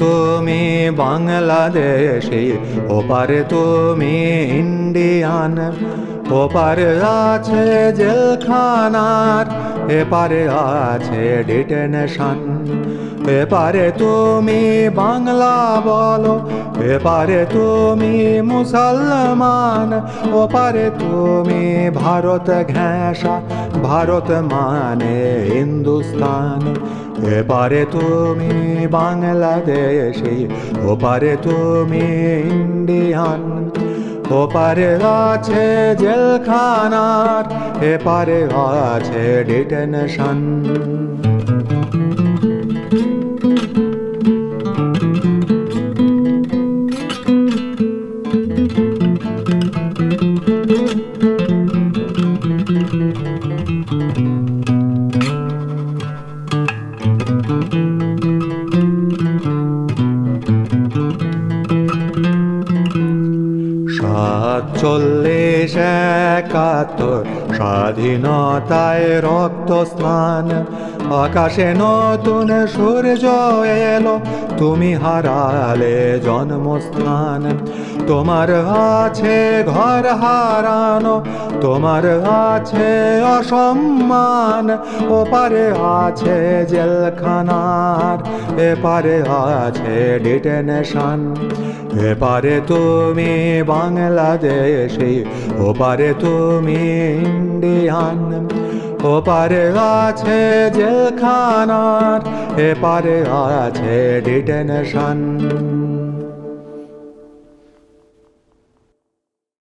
তুমি বাংলাদেশি, ওপারে তুমি ইন্ডিয়ান। ওপারে আছে জেলখানার, এপারে আছে ডিটেনশন। এপারে তুমি বাংলা বলো, এপারে তুমি মুসলমান। ওপারে তুমি ভারত ঘেঁষা, ভারত মানে হিন্দুস্তান। এপারে তুমি বাংলাদেশি, ওপারে তুমি ইন্ডিয়ান। ওপারে আছে জেলখানার, এপারে আছে ডিটেনশন। চল্লিশ ৭১ স্বাধীনতায় রক্ত স্নান। আকাশে নতুন সূর্য এলো, তুমি হারালে জন্মস্থান। তোমার আছে ঘর হারানো, তোমার আছে অসম্মান। ওপারে আছে জেলখানার, এপারে আছে ডিটেনশন। এপারে তুমি বাংলাদেশি, ওপারে তুমি ইন্ডিয়ান। ওপারে আছে জেলখানার, এপারে আছে ডিটেনশন।